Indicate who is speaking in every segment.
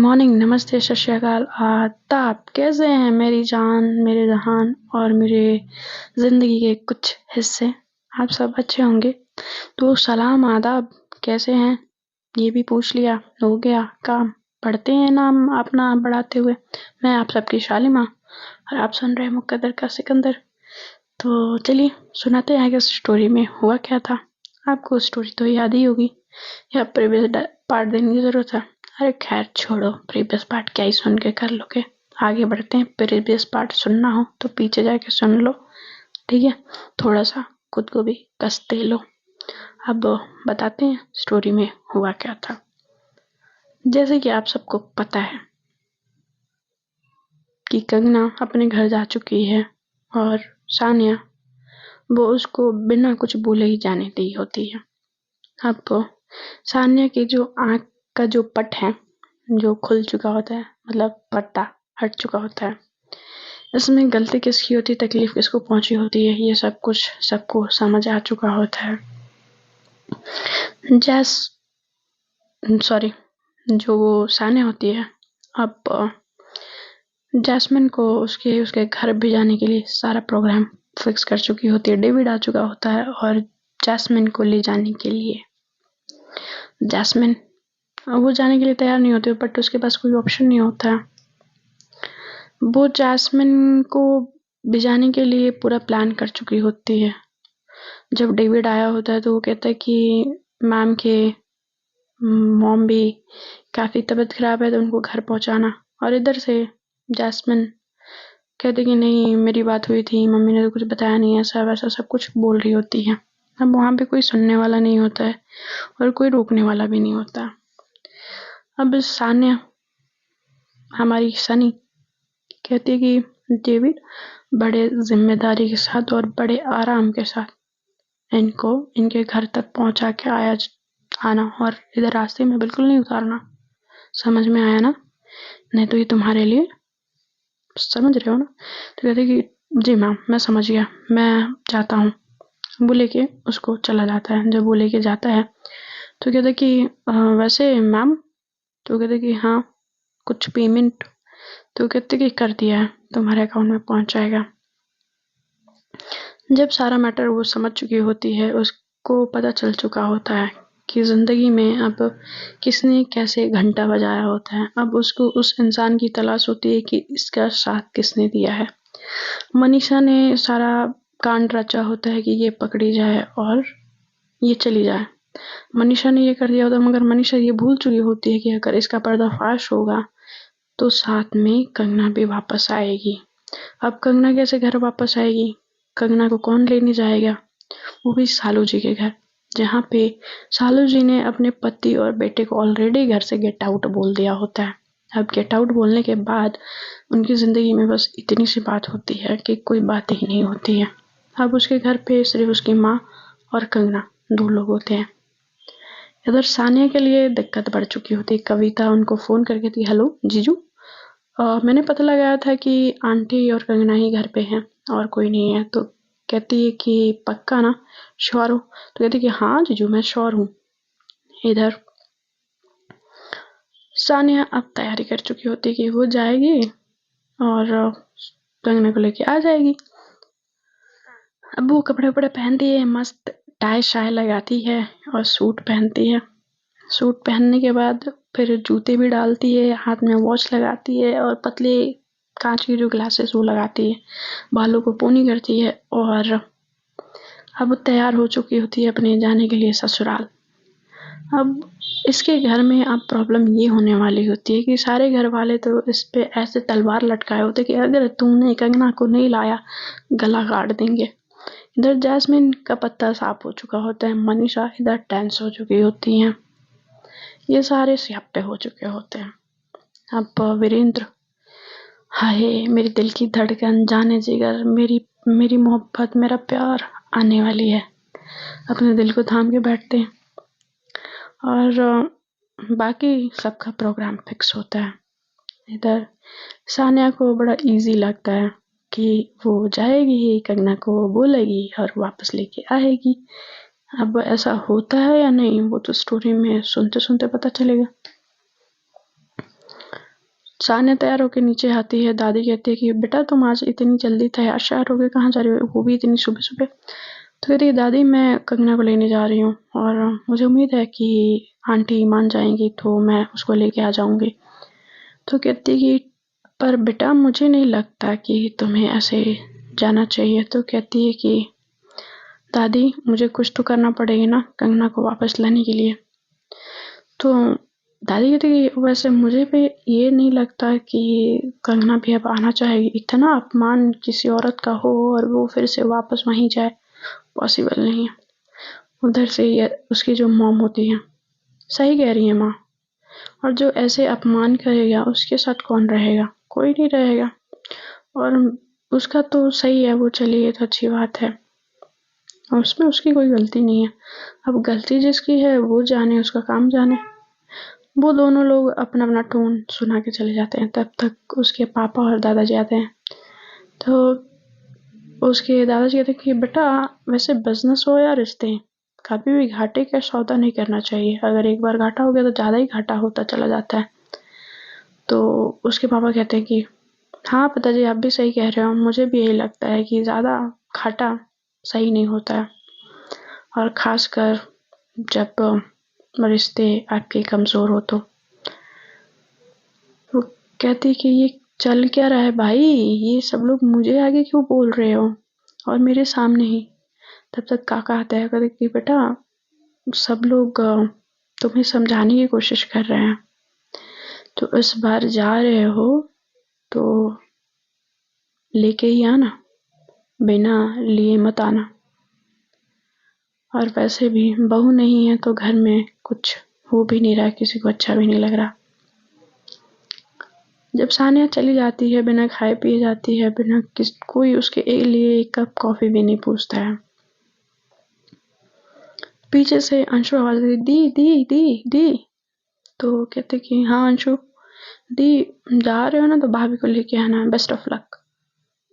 Speaker 1: Morning, नमस्ते, सत श्री अकाल, आदाब। कैसे हैं मेरी जान, मेरे जहान और मेरे ज़िंदगी के कुछ हिस्से? आप सब अच्छे होंगे। तो सलाम आदाब, कैसे हैं ये भी पूछ लिया, हो गया काम। पढ़ते हैं नाम अपना बढ़ाते हुए। मैं आप सबकी शालिमा और आप सुन रहे हैं मुकद्दर का सिकंदर। तो चलिए सुनाते हैं कि स्टोरी में हुआ क्या था। आपको स्टोरी तो याद ही होगी या प्रीवियस पार्ट देने की जरूरत है? अरे खैर छोड़ो, प्रीवियस पार्ट क्या ही सुन के कर लोगे। आगे बढ़ते हैं। प्रीवियस पार्ट सुनना हो तो पीछे जाके सुन लो, ठीक है। थोड़ा सा खुद को भी कसते लो। अब बताते हैं स्टोरी में हुआ क्या था। जैसे कि आप सबको पता है कि कंगना अपने घर जा चुकी है और सानिया वो उसको बिना कुछ बोले ही जाने दी होती है। अब सानिया की जो आँख का जो पट है जो खुल चुका होता है, मतलब पर्दा हट चुका होता है, इसमें गलती किसकी होती है, तकलीफ किसको पहुंची होती है, ये सब कुछ सबको समझ आ चुका होता है। जो सानिया होती है, अब जैस्मिन को उसके घर भेजाने के लिए सारा प्रोग्राम फिक्स कर चुकी होती है। डेविड आ चुका होता है और जैस्मिन को ले जाने के लिए जैस्मिन वो जाने के लिए तैयार नहीं होती, बट उसके पास कोई ऑप्शन नहीं होता है। वो जैस्मिन को भिजाने के लिए पूरा प्लान कर चुकी होती है। जब डेविड आया होता है तो वो कहता है कि मैम के मॉम भी काफ़ी तबीयत खराब है तो उनको घर पहुंचाना, और इधर से जैस्मिन कहती कि नहीं मेरी बात हुई थी, मम्मी ने तो कुछ बताया नहीं, ऐसा वैसा सब कुछ बोल रही होती है। अब वहाँ पे कोई सुनने वाला नहीं होता है और कोई रोकने वाला भी नहीं होता। अब सानिया हमारी सनी कहती है कि डेविड बड़े जिम्मेदारी के साथ और बड़े आराम के साथ इनको इनके घर तक पहुंचा के आना, और इधर रास्ते में बिल्कुल नहीं उतारना। समझ में आया ना? नहीं तो ये तुम्हारे लिए, समझ रहे हो ना? तो कहते कि जी मैम मैं समझ गया, मैं जाता हूँ। वो लेके उसको चला जाता है। जब वो लेके जाता है तो कहते कि वैसे मैम, तो कहते कि हाँ कुछ पेमेंट, तो कहते कि कर दिया है, तुम्हारे अकाउंट में पहुंच जाएगा। जब सारा मैटर वो समझ चुकी होती है, उसको पता चल चुका होता है कि जिंदगी में अब किसने कैसे घंटा बजाया होता है। अब उसको उस इंसान की तलाश होती है कि इसका साथ किसने दिया है। मनीषा ने सारा कांड रचा होता है कि ये पकड़ी जाए और ये चली जाए। मनीषा ने ये कर दिया होता, मगर मनीषा ये भूल चुकी होती है कि अगर इसका पर्दाफाश होगा तो साथ में कंगना भी वापस आएगी। अब कंगना कैसे घर वापस आएगी? कंगना को कौन लेने जाएगा? वो भी सालू जी के घर, जहाँ पे सालू जी ने अपने पति और बेटे को ऑलरेडी घर से गेट आउट बोल दिया होता है। अब गेट आउट बोलने के बाद उनकी जिंदगी में बस इतनी सी बात होती है कि कोई बात ही नहीं होती है। अब उसके घर पे सिर्फ उसकी माँ और कंगना दो लोग होते हैं। इधर सानिया के लिए दिक्कत बढ़ चुकी होती है। कविता उनको फोन करके थी, हेलो जीजू, मैंने पता लगाया था कि आंटी और कंगना ही घर पे हैं और कोई नहीं है। तो कहती है कि पक्का ना, श्योर हो? तो कहती है कि हाँ जीजू मैं श्योर हूँ। इधर सानिया अब तैयारी कर चुकी होती है कि वो जाएगी और कंगना को लेके आ जाएगी। अब वो कपड़े वपड़े पहनती है, मस्त टाई शाई लगाती है और सूट पहनती है। सूट पहनने के बाद फिर जूते भी डालती है, हाथ में वॉच लगाती है और पतले कांच की जो ग्लासेस वो लगाती है, बालों को पोनी करती है और अब तैयार हो चुकी होती है अपने जाने के लिए ससुराल। अब इसके घर में अब प्रॉब्लम ये होने वाली होती है कि सारे घर वाले तो इस पे ऐसे तलवार लटकाए होते कि अगर तुमने कंगना को नहीं लाया गला काट देंगे। इधर जैस्मिन का पत्ता साफ हो चुका होता है, मनीषा इधर टेंस हो चुकी होती हैं, ये सारे स्यापे हो चुके होते हैं। अब वीरेंद्र, हाय मेरी दिल की धड़कन, जाने जिगर, मेरी मोहब्बत, मेरा प्यार आने वाली है। अपने दिल को थाम के बैठते हैं और बाकी सबका प्रोग्राम फिक्स होता है। इधर सानिया को बड़ा इजी लगता है कि वो जाएगी, कंगना को बोलेगी और वापस लेके आएगी। अब ऐसा होता है या नहीं वो तो स्टोरी में सुनते सुनते पता चलेगा। सान्या तैयार होकर नीचे आती है। दादी कहती है कि बेटा तुम आज इतनी जल्दी तैयार श्यार होके कहाँ जा रही हो, वो भी इतनी सुबह सुबह। तो कहती है दादी मैं कंगना को लेने जा रही हूँ और मुझे उम्मीद है कि आंटी मान जाएंगी तो मैं उसको लेके आ जाऊंगी। तो कहती है कि पर बेटा मुझे नहीं लगता कि तुम्हें ऐसे जाना चाहिए। तो कहती है कि दादी मुझे कुछ तो करना पड़ेगा ना कंगना को वापस लाने के लिए। तो दादी कहती कि वैसे मुझे भी ये नहीं लगता कि कंगना भी अब आना चाहेगी। इतना अपमान किसी औरत का हो और वो फिर से वापस वहीं जाए, पॉसिबल नहीं है। उधर से ये उसकी जो मॉम होती है सही कह रही है माँ, और जो ऐसे अपमान करेगा उसके साथ कौन रहेगा, कोई नहीं रहेगा। और उसका तो सही है, वो चली गई तो अच्छी बात है, और उसमें उसकी कोई गलती नहीं है। अब गलती जिसकी है वो जाने, उसका काम जाने। वो दोनों लोग अपना अपना टोन सुना के चले जाते हैं। तब तक उसके पापा और दादाजी आते हैं। तो उसके दादाजी कहते हैं कि बेटा वैसे बिजनेस हो या रिश्ते, कभी भी घाटे का सौदा नहीं करना चाहिए। अगर एक बार घाटा हो गया तो ज़्यादा ही घाटा होता चला जाता है। तो उसके पापा कहते हैं कि हाँ पिताजी आप भी सही कह रहे हो, मुझे भी यही लगता है कि ज़्यादा घाटा सही नहीं होता है, और ख़ासकर जब रिश्ते आपके कमज़ोर हो तो। वो कहती कि ये चल क्या रहा है भाई, ये सब लोग मुझे आगे क्यों बोल रहे हो और मेरे सामने ही। तब तक काका आता है, कहते कि बेटा सब लोग तुम्हें समझाने की कोशिश कर रहे हैं, तो इस बार जा रहे हो तो लेके ही आना, बिना लिए मत आना। और वैसे भी बहू नहीं है तो घर में कुछ हो भी नहीं रहा, किसी को अच्छा भी नहीं लग रहा। जब सानिया चली जाती है बिना खाए पिए जाती है, बिना कोई उसके लिए एक कप कॉफी भी नहीं पूछता है। पीछे से अंशु आवाज देती दी दी दी दी। तो कहते कि हाँ अंशु, दी जा रहे हो ना तो भाभी को लेके आना, बेस्ट ऑफ लक।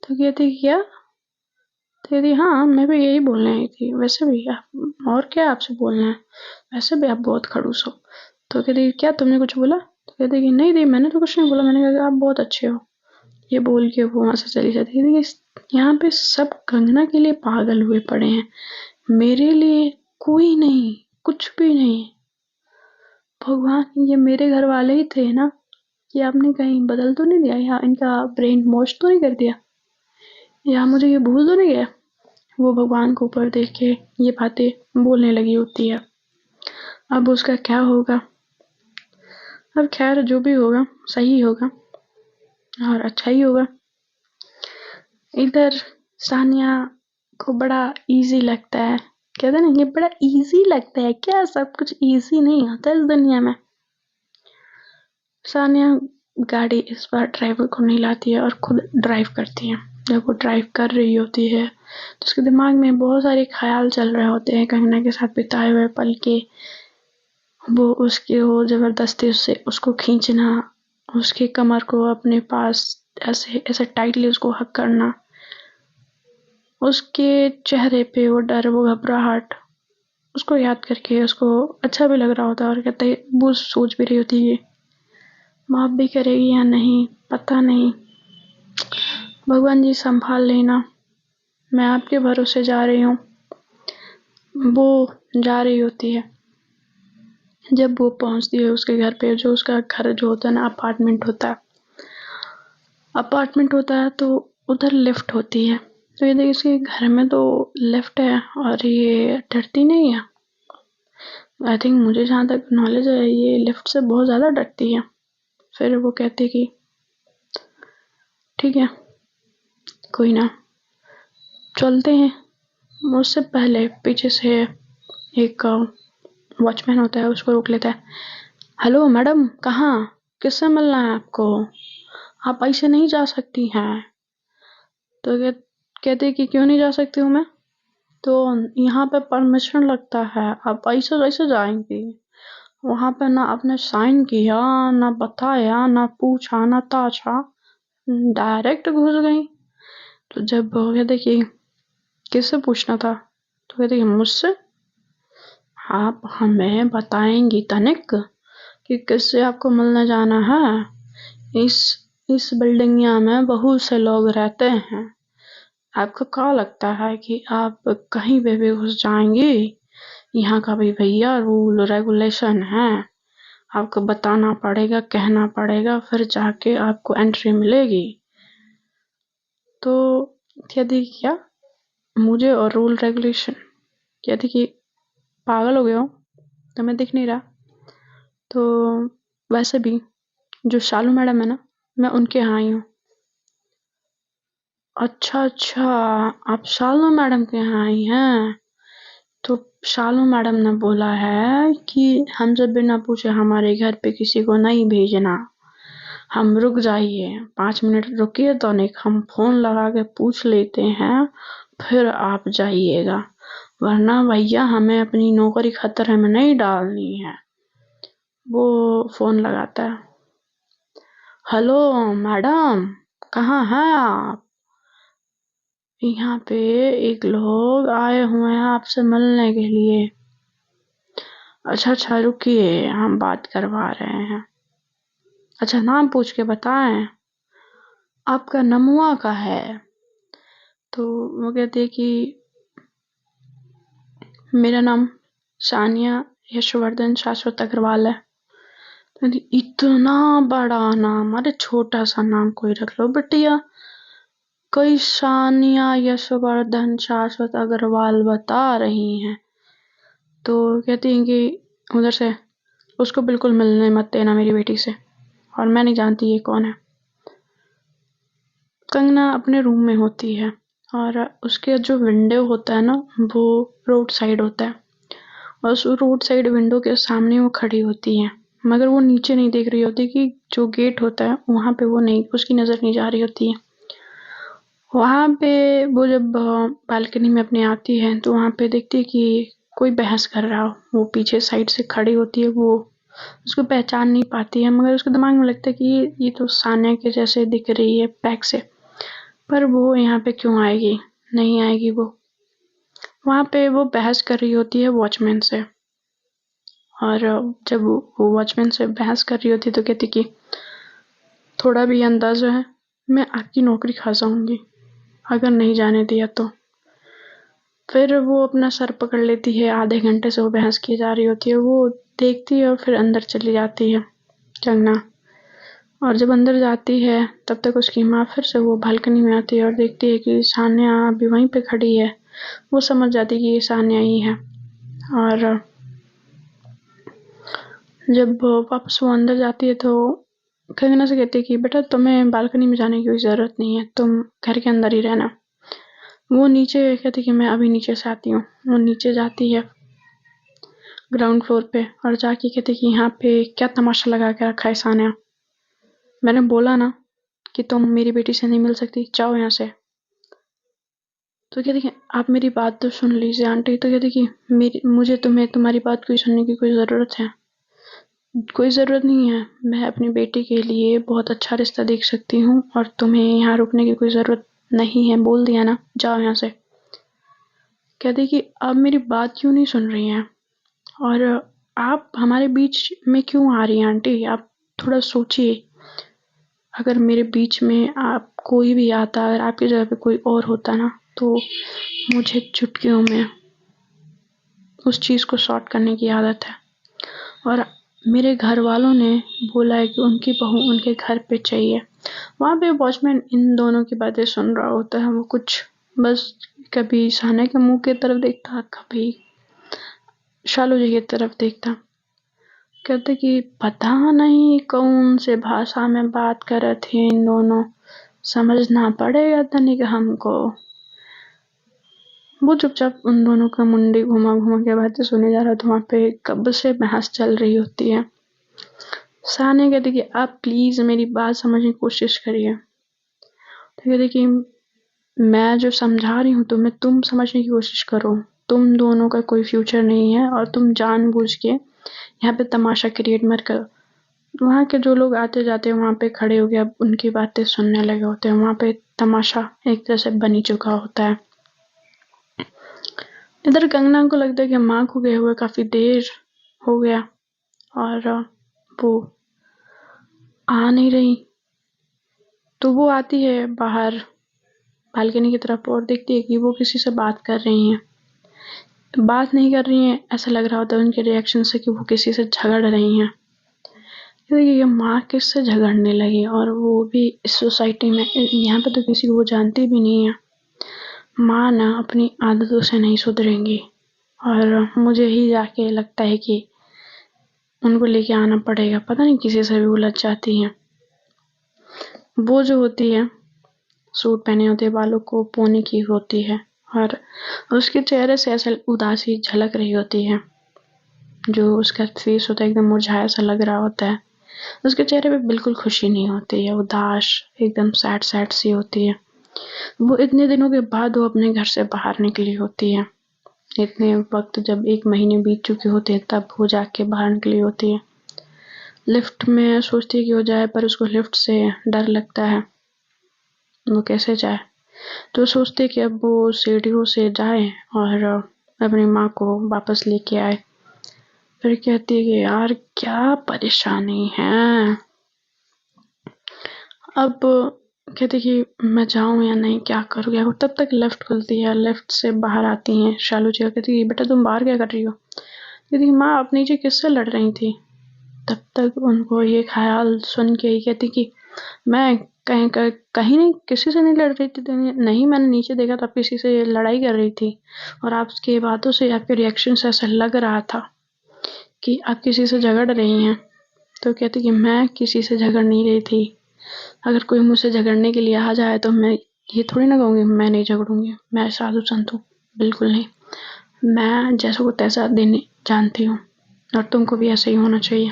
Speaker 1: तो कहती क्या, तो कहती हाँ मैं भी यही बोलने आई थी, वैसे भी आप और क्या आपसे बोलना है, वैसे भी आप बहुत खड़ूस हो। तो कहती क्या तुमने कुछ बोला। तो कहती कि नहीं दी मैंने तो कुछ नहीं बोला, मैंने कहा आप बहुत अच्छे हो। ये बोल के वो वहां से चली जाती है। यहाँ पे सब कंगना के लिए पागल हुए पड़े हैं, मेरे लिए कोई नहीं, कुछ भी नहीं। भगवान ये मेरे घर वाले ही थे ना, कि आपने कहीं बदल तो नहीं दिया, या इनका ब्रेन वॉश तो नहीं कर दिया, या मुझे ये भूल तो नहीं गया। वो भगवान को ऊपर देख के ये बातें बोलने लगी होती है। अब उसका क्या होगा, अब खैर जो भी होगा सही होगा और अच्छा ही होगा। इधर सानिया को बड़ा इजी लगता है, कहते ना ये बड़ा इजी लगता है, क्या सब कुछ इजी नहीं होता इस दुनिया में। सानिया गाड़ी इस बार ड्राइवर को नहीं लाती है और खुद ड्राइव करती है। जब वो ड्राइव कर रही होती है तो उसके दिमाग में बहुत सारे ख्याल चल रहे होते हैं कंगना के साथ बिताए हुए पल के। वो जबरदस्ती उसको खींचना, उसके कमर को अपने पास ऐसे ऐसे टाइटली उसको हक करना, उसके चेहरे पे वो डर, वो घबराहट, उसको याद करके उसको अच्छा भी लग रहा होता है। और कहते वो सोच भी रही होती है माफ भी करेगी या नहीं पता नहीं, भगवान जी संभाल लेना, मैं आपके भरोसे जा रही हूँ। वो जा रही होती है। जब वो पहुंचती है उसके घर पे, जो उसका घर जो होता है ना अपार्टमेंट होता है, तो उधर लिफ्ट होती है। तो ये देखिए इसके घर में तो लिफ्ट है और ये डरती नहीं है। आई थिंक मुझे जहाँ तक नॉलेज है ये लिफ्ट से बहुत ज़्यादा डरती है। फिर वो कहती कि ठीक है कोई ना चलते हैं। मुझसे पहले पीछे से एक वॉचमैन होता है, उसको रोक लेता है। हेलो मैडम कहाँ, किससे मिलना है आपको, आप ऐसे नहीं जा सकती हैं। तो कहते कि क्यों नहीं जा सकती हूँ मैं, तो यहाँ पे परमिशन लगता है, आप ऐसे कैसे जाएंगी। वहां पे ना आपने साइन किया, ना बताया, ना पूछा, ना ताछा, डायरेक्ट घुस गई। तो जब कहते कि किससे पूछना था, तो कहते कि मुझसे, आप हमें बताएंगी तनिक कि किससे आपको मिलने जाना है, इस इस बिल्डिंगिया में बहुत से लोग रहते हैं। आपको क्या लगता है कि आप कहीं पे भी घुस जाएंगी? यहाँ का भी भैया रूल रेगुलेशन है। आपको बताना पड़ेगा, कहना पड़ेगा, फिर जाके आपको एंट्री मिलेगी। तो कहती क्या मुझे और रूल रेगुलेशन? कहती कि पागल हो गए हो, तुम्हें दिख नहीं रहा? तो वैसे भी जो शालू मैडम है ना, मैं उनके यहाँ आई हूँ। अच्छा अच्छा, आप शालू मैडम के यहाँ आई हैं। तो शालू मैडम ने बोला है कि हमसे बिना पूछे हमारे घर पे किसी को नहीं भेजना। हम रुक जाइए, 5 मिनट रुकिए तो नहीं, हम फोन लगा के पूछ लेते हैं, फिर आप जाइएगा, वरना भैया हमें अपनी नौकरी खतरे में नहीं डालनी है। वो फोन लगाता है। हेलो मैडम, कहाँ हैं आप? यहाँ पे एक लोग आए हुए हैं आपसे मिलने के लिए। अच्छा अच्छा, रुकिए, हम बात करवा रहे हैं। अच्छा, नाम पूछ के बताएं, आपका नमुआ का है? तो वो कहती है कि मेरा नाम सानिया यशवर्धन शाश्वत अग्रवाल है। तो इतना बड़ा नाम, अरे छोटा सा नाम कोई रख लो बिटिया। कोई सानिया यशवर्धन शाश्वत अग्रवाल बता रही हैं? तो कहती हैं कि उधर से उसको बिल्कुल मिलने मत देना मेरी बेटी से, और मैं नहीं जानती ये कौन है। कंगना अपने रूम में होती है और उसके जो विंडो होता है ना, वो रोड साइड होता है, और उस रोड साइड विंडो के सामने वो खड़ी होती है, मगर वो नीचे नहीं देख रही होती कि जो गेट होता है वहाँ पे वो नहीं, उसकी नज़र नहीं जा रही होती है। वहाँ पे वो जब बालकनी में अपने आती है तो वहाँ पे देखती है कि कोई बहस कर रहा हो। वो पीछे साइड से खड़ी होती है, वो उसको पहचान नहीं पाती है, मगर उसके दिमाग में लगता है कि ये तो सानिया के जैसे दिख रही है बैक से, पर वो यहाँ पे क्यों आएगी, नहीं आएगी वो। वहाँ पे वो बहस कर रही होती है वॉचमैन से, और जब वो वॉचमैन से बहस कर रही होती है तो कहती कि थोड़ा भी अंदाजा है, मैं आपकी नौकरी खा जाऊंगी अगर नहीं जाने दिया तो। फिर वो अपना सर पकड़ लेती है, आधे घंटे से वो बहस की जा रही होती है, वो देखती है और फिर अंदर चली जाती है कंगना। और जब अंदर जाती है तब तक उसकी माँ फिर से वो बालकनी में आती है और देखती है कि सानिया अभी वहीं पे खड़ी है। वो समझ जाती है कि ये सानिया ही है, और जब वापस वो अंदर जाती है तो कंगना से कहती है कि बेटा तुम्हें बालकनी में जाने की कोई ज़रूरत नहीं है, तुम घर के अंदर ही रहना। वो नीचे कहती कि मैं अभी नीचे से आती हूँ। वो नीचे जाती है ग्राउंड फ्लोर पे और जाके कहती कि यहाँ पे क्या तमाशा लगा के रखा है सानिया, मैंने बोला ना कि तुम मेरी बेटी से नहीं मिल सकती, जाओ यहाँ से। तो कहती कि आप मेरी बात तो सुन लीजिए आंटी। तो कहती कि मुझे तुम्हारी बात कोई सुनने की कोई ज़रूरत है? कोई ज़रूरत नहीं है, मैं अपनी बेटी के लिए बहुत अच्छा रिश्ता देख सकती हूँ और तुम्हें यहाँ रुकने की कोई ज़रूरत नहीं है, बोल दिया ना, जाओ यहाँ से। कहती कि आप मेरी बात क्यों नहीं सुन रही हैं, और आप हमारे बीच में क्यों आ रही हैं आंटी? आप थोड़ा सोचिए, अगर मेरे बीच में आप कोई भी आता, अगर आपकी जगह पे कोई और होता ना, तो मुझे चुटकियों में उस चीज़ को सॉर्ट करने की आदत है। और मेरे घर वालों ने बोला है कि उनकी बहू उनके घर पे चाहिए। वहाँ पे वॉचमैन इन दोनों की बातें सुन रहा होता है। वो कुछ बस कभी सानिया के मुंह की तरफ देखता, कभी शालू जी की तरफ देखता। कहते कि पता नहीं कौन से भाषा में बात कर रहे थे इन दोनों, समझना पड़ेगा तनिक हमको। वो चुपचाप उन दोनों का मुंडी घुमा घुमा के बातें सुने जा रहा था। वहाँ पे कब से बहस चल रही होती है। सानिया कहती कि आप प्लीज मेरी बात समझने की कोशिश करिए। तो कहती कि मैं जो समझा रही हूँ तुम्हें, तुम समझने की कोशिश करो। तुम दोनों का कोई फ्यूचर नहीं है और तुम जानबूझ के यहाँ पे तमाशा क्रिएट मत करो। वहाँ के जो लोग आते जाते वहाँ पे खड़े हो गए, अब उनकी बातें सुनने लगे होते हैं। वहाँ पे तमाशा एक तरह से बन ही चुका होता है। इधर कंगना को लगता है कि माँ को गए हुए काफी देर हो गया और वो आ नहीं रही। तो वो आती है बाहर बालकनी की तरफ और देखती है कि वो किसी से बात कर रही हैं। बात नहीं कर रही हैं, ऐसा लग रहा होता है उनके रिएक्शन से कि वो किसी से झगड़ रही हैं। क्योंकि ये माँ किससे झगड़ने लगी, और वो भी इस सोसाइटी में, यहाँ पे तो किसी को वो जानती भी नहीं है। माँ ना अपनी आदतों से नहीं सुधरेंगी, और मुझे ही जाके लगता है कि उनको लेके आना पड़ेगा। पता नहीं किसी से भी उलझ जाती हैं। वो जो होती है सूट पहने होते, बालों को पोनी की होती है, और उसके चेहरे से ऐसा उदासी झलक रही होती है। जो उसका फेस होता है एकदम मुरझाया सा लग रहा होता है। उसके चेहरे पे बिल्कुल खुशी नहीं होती है, उदास एकदम सैड सैड सी होती है। वो इतने दिनों के बाद वो अपने घर से बाहर निकली होती है। इतने वक्त, जब 1 महीने बीत चुके होते हैं, तब वो जाके बाहर निकली होती है। लिफ्ट में सोचती है कि वो जाए, पर उसको लिफ्ट से डर लगता है। वो कैसे जाए? तो सोचते है कि अब वो सीढ़ियों से जाए और अपनी माँ को वापस लेके आए। फिर कहती है कि यार क्या परेशानी है। अब कहती कि मैं जाऊं या नहीं, क्या करूँ क्या करूँ। तब तक लिफ्ट खुलती है, लिफ्ट से बाहर आती हैं शालू जी। कहती बेटा तुम बाहर क्या कर रही हो? कहती माँ आप नीचे किससे लड़ रही थी? तब तक उनको ये ख्याल सुन के ही कहती कि मैं कहीं नहीं, किसी से नहीं लड़ रही थी। नहीं, मैंने नीचे देखा तब किसी से लड़ाई कर रही थी, और आपकी बातों से, आपके रिएक्शन से ऐसा लग रहा था कि आप किसी से झगड़ रही हैं। तो कहती कि मैं किसी से झगड़ नहीं रही थी। अगर कोई मुझसे झगड़ने के लिए आ जाए तो मैं ये थोड़ी ना कहूँगी मैं नहीं झगड़ूंगी, मैं साधु संत हूँ। बिल्कुल नहीं, मैं जैसा को तैसा देने जानती हूँ, और तुमको भी ऐसे ही होना चाहिए।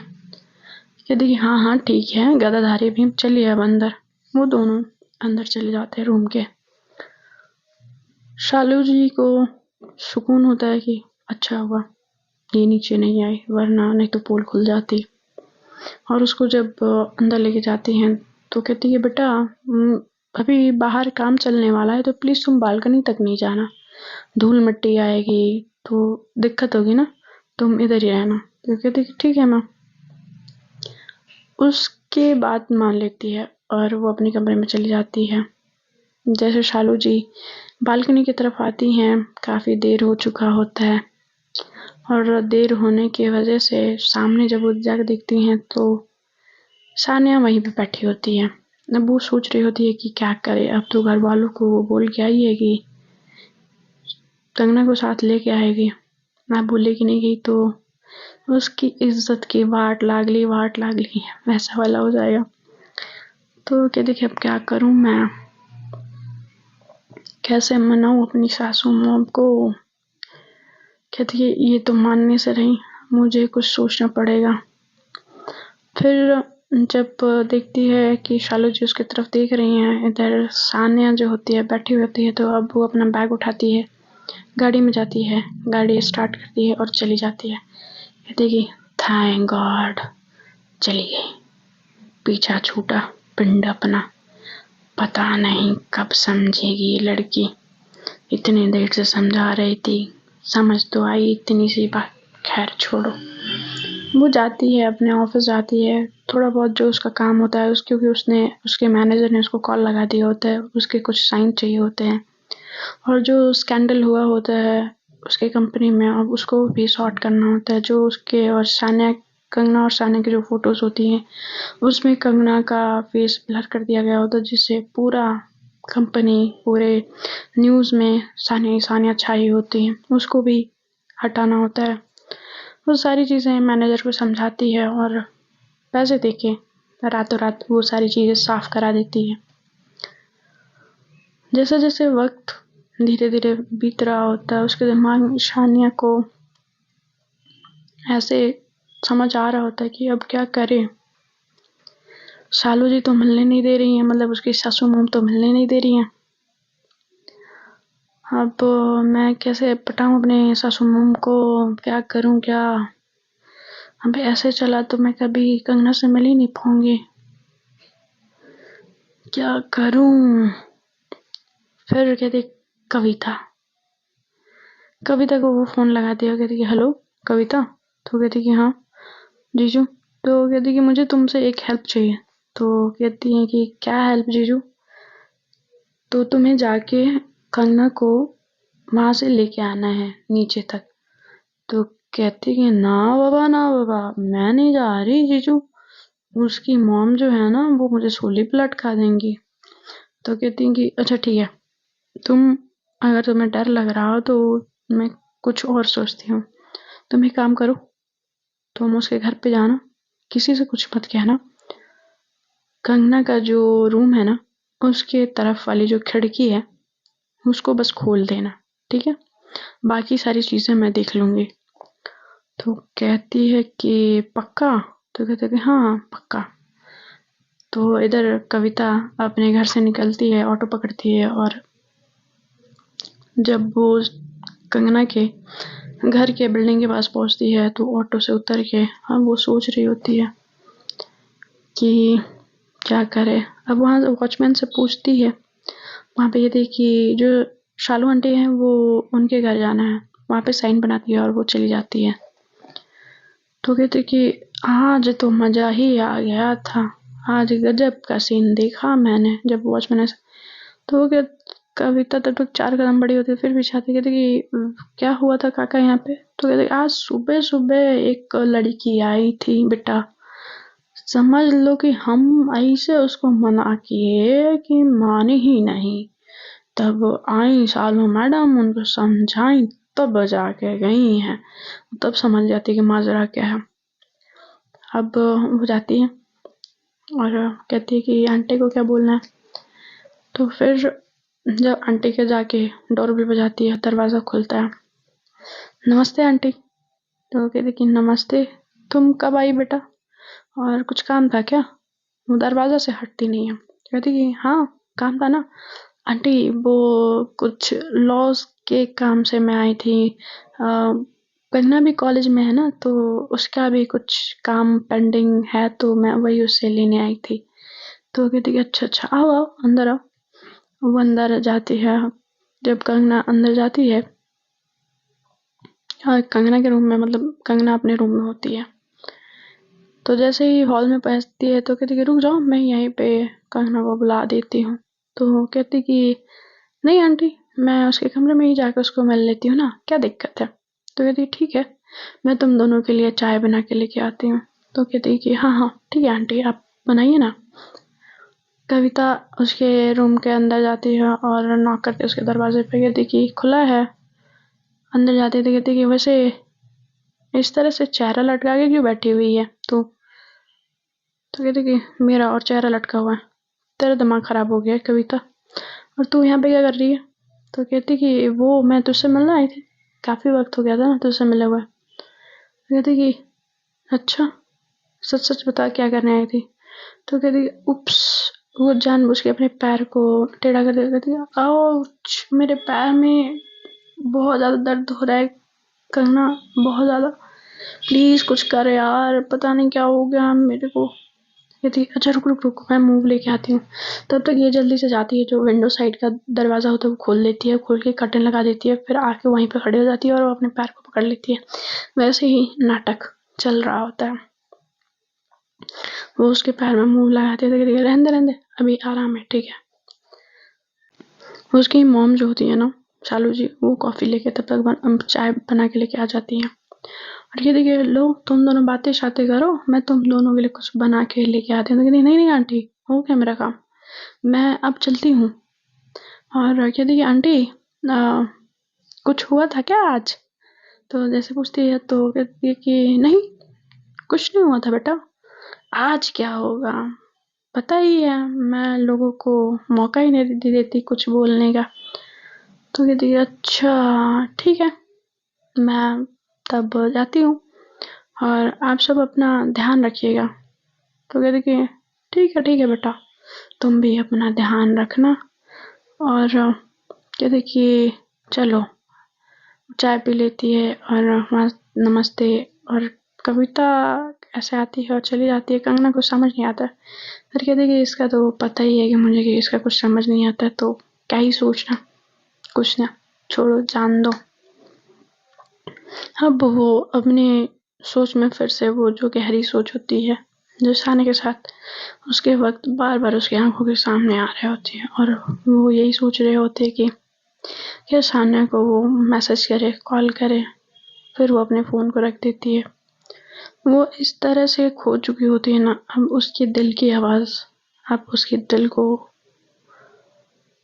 Speaker 1: कहती कि हाँ हाँ ठीक है गदाधारी भीम, चलिए अब अंदर। वो दोनों अंदर चले जाते हैं रूम के। शालू जी को सुकून होता है कि अच्छा हुआ ये नीचे नहीं आई, वरना नहीं तो पोल खुल जाती। और उसको जब अंदर लेके जाती हैं तो कहती है बेटा अभी बाहर काम चलने वाला है, तो प्लीज तुम बालकनी तक नहीं जाना, धूल मिट्टी आएगी तो दिक्कत होगी ना, तुम इधर ही रहना। तो कहती ठीक है माँ। उसके बाद मान लेती है और वो अपने कमरे में चली जाती है। जैसे शालू जी बालकनी की तरफ आती हैं, काफी देर हो चुका होता है, और देर होने की वजह से सामने जब वो जाकर देखती हैं तो सानिया वहीं पे बैठी होती है। अब वो सोच रही होती है कि क्या करे। अब तो घर वालों को वो बोल के आई है कि कंगना को साथ लेके आएगी, ना बोलेगी नहीं गई तो उसकी इज्जत की वाट लागली वैसा वाला हो जाएगा। तो क्या देखिए अब क्या करूं मैं, कैसे मनाऊं अपनी सासू मॉम को। कहती है ये तो मानने से नहीं, मुझे कुछ सोचना पड़ेगा। फिर जब देखती है कि शालू जी उसकी तरफ देख रही हैं, इधर सानिया जो होती है बैठी होती है, तो अब वो अपना बैग उठाती है, गाड़ी में जाती है, गाड़ी स्टार्ट करती है और चली जाती है। कहती कि थैंक गॉड चली गई, पीछा छूटा पिंड अपना। पता नहीं कब समझेगी ये लड़की, इतनी देर से समझा रही थी, समझ तो आई इतनी सी बात। खैर छोड़ो। वो जाती है अपने ऑफिस जाती है, थोड़ा बहुत जो उसका काम होता है क्योंकि उसके मैनेजर ने उसको कॉल लगा दिया होता है, उसके कुछ साइन चाहिए होते हैं, और जो स्कैंडल हुआ होता है उसके कंपनी में, अब उसको भी सॉर्ट करना होता है। जो उसके और कंगना और सानिया की जो फोटोज होती हैं उसमें कंगना का फेस ब्लर कर दिया गया होता है, जिससे पूरा कंपनी, पूरे न्यूज़ में सानिया छाई होती हैं, उसको भी हटाना होता है। वो सारी चीज़ें मैनेजर को समझाती है और पैसे देके रातों रात वो सारी चीज़ें साफ करा देती है। जैसे जैसे वक्त धीरे धीरे बीत रहा होता है, उसके दिमाग में सानिया को ऐसे समझ आ रहा होता है कि अब क्या करे। शालू जी तो मिलने नहीं दे रही हैं, मतलब उसकी सासू मॉम तो मिलने नहीं दे रही हैं। अब मैं कैसे पटाऊं अपने सासू मॉम को, क्या करूं क्या। अब ऐसे चला तो मैं कभी कंगना से मिल ही नहीं पाऊंगी, क्या करूं। फिर कहती कविता को वो फोन लगा दिया। कहती कि हेलो कविता। तो कहती कि हाँ जीजू। तो कहती कि मुझे तुमसे एक हेल्प चाहिए। तो कहती हैं कि क्या हेल्प जीजू? तो तुम्हें जाके कंगना को वहां से लेके आना है नीचे तक। तो कहती कि ना बाबा मैं नहीं जा रही जीजू, उसकी मॉम जो है ना वो मुझे सूली पे लटका देंगी। तो कहती कि अच्छा ठीक है, तुम अगर तुम्हें डर लग रहा हो तो मैं कुछ और सोचती हूँ। तुम एक काम करो, तुम उसके घर पे जाना, किसी से कुछ मत कहना, कंगना का जो रूम है ना उसके तरफ वाली जो खिड़की है उसको बस खोल देना, ठीक है? बाकी सारी चीजें मैं देख लूंगी। तो कहती है कि पक्का? तो कहते कि हाँ पक्का। तो इधर कविता अपने घर से निकलती है, ऑटो पकड़ती है, और जब वो कंगना के घर के बिल्डिंग के पास पहुंचती है तो ऑटो से उतर के वो सोच रही होती है कि क्या करे। अब वहाँ वॉचमैन से पूछती है, वहाँ पे ये थी कि जो शालू आंटी हैं वो उनके घर जाना है, वहाँ पे साइन बनाती है और वो चली जाती है। तो कहते कि आज तो मजा ही आ गया था, आज गजब का सीन देखा मैंने जब वॉचमैन ऐसा। तो वो कविता तब तक 4 कदम बड़ी होती है, फिर भी चाहती, कहते कि क्या हुआ था काका यहाँ पे? तो कहते आज सुबह सुबह एक लड़की आई थी बेटा, समझ लो कि हम ऐसे उसको मना किए कि माने ही नहीं। तब आई शालू मैडम, उनको समझाई, तब जाके गई हैं, तब समझ जाती कि माजरा क्या है। अब वो जाती है और कहती है कि आंटी को क्या बोलना है। तो फिर जब आंटी के जाके डोरबेल बजाती है, दरवाज़ा खुलता है। नमस्ते आंटी। तो कहती कि नमस्ते, तुम कब आई बेटा, और कुछ काम था क्या? वो दरवाज़ा से हटती नहीं है। कहती कि हाँ काम था ना आंटी, वो कुछ लॉज के काम से मैं आई थी। कंगना भी कॉलेज में है ना, तो उसका भी कुछ काम पेंडिंग है, तो मैं वही उससे लेने आई थी। तो कहती कि अच्छा अच्छा, आओ आओ अंदर आओ। वो अंदर जाती है। जब कंगना अंदर जाती है, कंगना के रूम में, मतलब कंगना अपने रूम में होती है, तो जैसे ही हॉल में पहुंचती है तो कहती कि रुक जाओ, मैं यहीं पे कंगना को बुला देती हूँ। तो कहती कि नहीं आंटी, मैं उसके कमरे में ही जाकर उसको मिल लेती हूँ ना, क्या दिक्कत है? तो कहती ठीक है, मैं तुम दोनों के लिए चाय बना के लेके आती हूँ। तो कहती कि हाँ हाँ ठीक है आंटी, आप बनाइए ना। कविता उसके रूम के अंदर जाती है और नॉक करके उसके दरवाजे पे, कहती कि खुला है। अंदर जाते थे, कहती कि वैसे इस तरह से चेहरा लटका के क्यों बैठी हुई है तू? तो कहती कि मेरा और चेहरा लटका हुआ है, तेरा दिमाग खराब हो गया है कविता, और तू यहाँ पे क्या कर रही है? तो कहती कि वो मैं तुझसे मिलने आई थी, काफ़ी वक्त हो गया था ना तुझसे मिले हुए। तो कहती कि अच्छा, सच सच बता क्या करने आई थी? तो कहती उप्स, वो जानबूझ के अपने पैर को टेढ़ा कर देती, कहती आउच, मेरे पैर में बहुत ज़्यादा दर्द हो रहा है करना, बहुत ज़्यादा, प्लीज़ कुछ कर यार, पता नहीं क्या हो गया मेरे को। कहती अच्छा रुक रुक रुक, मैं मूव लेके आती हूँ। तब तक ये जल्दी से जाती है, जो विंडो साइड का दरवाज़ा होता है वो खोल देती है, खोल के कर्टन लगा देती है, फिर आके वहीं पे खड़ी हो जाती है और वो अपने पैर को पकड़ लेती है। वैसे ही नाटक चल रहा होता है। वो उसके पैर में मुंह लगाती है, तो कहती है रहने दे रहने दे, अभी आराम है, ठीक है। उसकी मॉम जो होती है ना, शालू जी, वो कॉफ़ी लेके तब तक चाय बना के लेके आ जाती है, और कहती है लो तुम दोनों बातें शातें करो, मैं तुम दोनों के लिए कुछ बना के लेके आती हूँ। तो कहती नहीं नहीं आंटी, हो गया मेरा काम, मैं अब चलती हूँ। और कहती है आंटी, कुछ हुआ था क्या आज? तो जैसे पूछती है तो कहती है कि नहीं, कुछ नहीं हुआ था बेटा, आज क्या होगा, पता ही है मैं लोगों को मौका ही नहीं देती कुछ बोलने का। तो कहती है अच्छा ठीक है, मैं तब जाती हूँ, और आप सब अपना ध्यान रखिएगा। तो कहती कि ठीक है बेटा, तुम भी अपना ध्यान रखना। और कहती कि चलो, चाय पी लेती है और वहाँ नमस्ते, और कविता ऐसे आती है और चली जाती है। कंगना को समझ नहीं आता, फिर कहती कि इसका तो पता ही है कि मुझे कि इसका कुछ समझ नहीं आता, तो क्या ही सोचना, कुछ ना, छोड़ो जान दो। अब वो अपनी सोच में फिर से वो जो गहरी सोच होती है जो सानिया के साथ उसके वक्त बार बार उसकी आंखों के सामने आ रहे होते हैं, और वो यही सोच रहे होते कि क्या सानिया को वो मैसेज करे, कॉल करे, फिर वो अपने फ़ोन को रख देती है। वो इस तरह से खो चुकी होती है ना, अब उसके दिल की आवाज़, अब उसके दिल को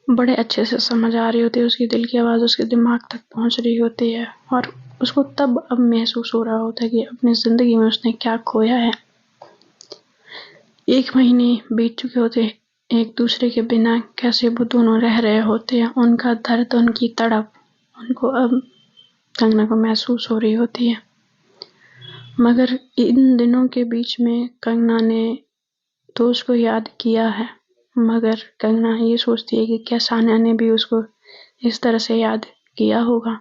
Speaker 1: बड़े अच्छे से समझ आ रही होती है, उसकी दिल की आवाज़ उसके दिमाग तक पहुंच रही होती है, और उसको तब अब महसूस हो रहा होता है कि अपनी ज़िंदगी में उसने क्या खोया है। 1 महीने बीत चुके होते हैं एक दूसरे के बिना, कैसे वो दोनों रह रहे होते हैं, उनका दर्द, उनकी तड़प उनको अब कंगना को महसूस हो रही होती है। मगर इन दिनों के बीच में कंगना ने तो उसको याद किया है, मगर कंगना ये सोचती है कि क्या सानिया ने भी उसको इस तरह से याद किया होगा,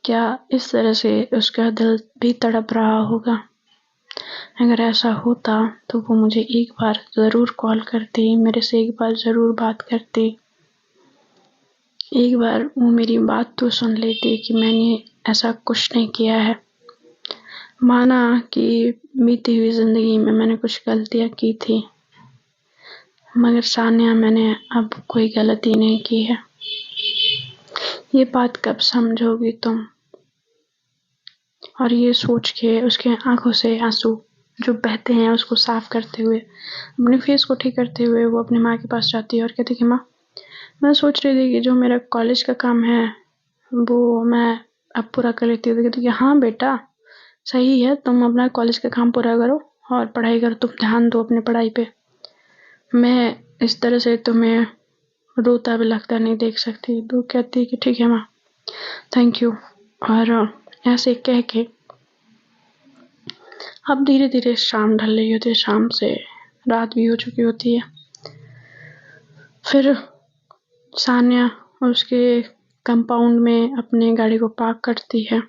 Speaker 1: क्या इस तरह से उसका दिल भी तड़प रहा होगा। अगर ऐसा होता तो वो मुझे एक बार ज़रूर कॉल करती, मेरे से एक बार ज़रूर बात करती, एक बार वो मेरी बात तो सुन लेती कि मैंने ऐसा कुछ नहीं किया है। माना कि बीती हुई ज़िंदगी में मैंने कुछ गलतियाँ की थी, मगर सानिया मैंने अब कोई गलती नहीं की है। ये बात कब समझोगी तुम? और ये सोच के उसके आंखों से आंसू जो बहते हैं उसको साफ करते हुए, अपने फेस को ठीक करते हुए वो अपनी माँ के पास जाती है और कहती कि माँ, मैं सोच रही थी कि जो मेरा कॉलेज का काम है वो मैं अब पूरा कर लेती हूँ। तो कहती कि हाँ बेटा, सही है, तुम अपना कॉलेज का काम पूरा करो और पढ़ाई करो, तुम ध्यान दो अपनी पढ़ाई पे। मैं इस तरह से तुम्हें रोता बिलखता नहीं देख सकती। तो कहती कि ठीक है माँ, थैंक यू। और ऐसे कह के अब धीरे धीरे शाम ढल रही होती है, शाम से रात भी हो चुकी होती है। फिर सानिया उसके कंपाउंड में अपनी गाड़ी को पार्क करती है,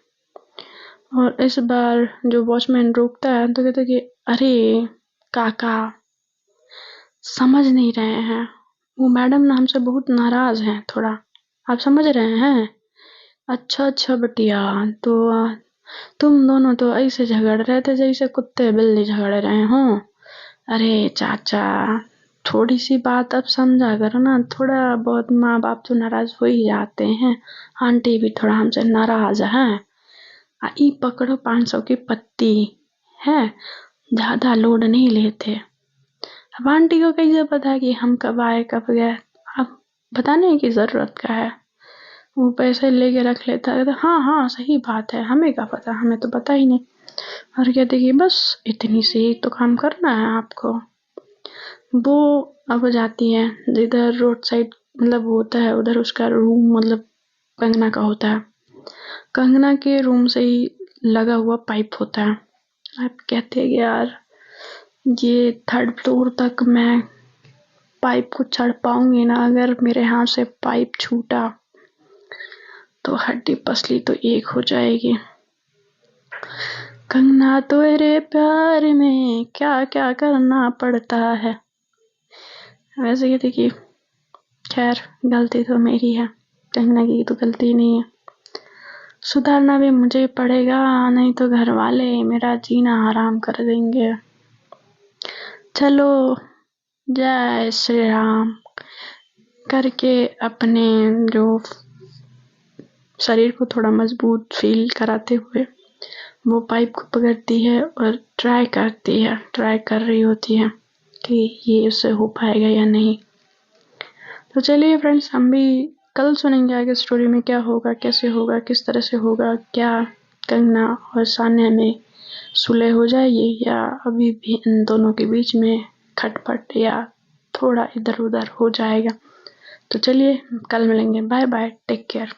Speaker 1: और इस बार जो वॉचमैन रोकता है तो कहता है कि अरे काका, समझ नहीं रहे हैं, वो मैडम ना हमसे बहुत नाराज हैं थोड़ा, आप समझ रहे हैं? अच्छा बिटिया, तो तुम दोनों तो ऐसे झगड़ रहे थे जैसे कुत्ते बिल्ली झगड़ रहे हों। अरे चाचा, थोड़ी सी बात अब समझा करो ना, थोड़ा बहुत माँ बाप तो नाराज हो ही जाते हैं, आंटी भी थोड़ा हमसे नाराज है। ई पकड़ो 500 की पत्ती है, ज्यादा लोड नहीं लेते। अब आंटी को कैसे पता कि हम कब आए कब गए, अब बताने की जरूरत क्या है, वो पैसे लेके रख लेता है। तो हाँ सही बात है, हमें क्या पता, हमें तो पता ही नहीं। और कहते कि बस इतनी से ही तो काम करना है आपको। वो अब जाती है जिधर रोड साइड मतलब होता है, उधर उसका रूम मतलब कंगना का होता है। कंगना के रूम से ही लगा हुआ पाइप होता है। आप कहते हैं यार, ये 3rd फ्लोर तक मैं पाइप को चढ़ पाऊंगी ना, अगर मेरे हाथ से पाइप छूटा तो हड्डी पसली तो एक हो जाएगी। कंगना तेरे प्यार में क्या क्या करना पड़ता है। वैसे कहती कि खैर गलती तो मेरी है, कंगना की तो गलती नहीं है, सुधारना भी मुझे पड़ेगा, नहीं तो घर वाले मेरा जीना हराम कर देंगे। चलो, जय श्री राम करके अपने जो शरीर को थोड़ा मजबूत फील कराते हुए वो पाइप को पकड़ती है और ट्राई कर रही होती है कि ये उससे हो पाएगा या नहीं। तो चलिए फ्रेंड्स, हम भी कल सुनेंगे आगे स्टोरी में क्या होगा, कैसे होगा, किस तरह से होगा, क्या कंगना और सानिया में सुलह हो जाएगी या अभी भी इन दोनों के बीच में खटपट या थोड़ा इधर उधर हो जाएगा। तो चलिए कल मिलेंगे, बाय बाय, टेक केयर।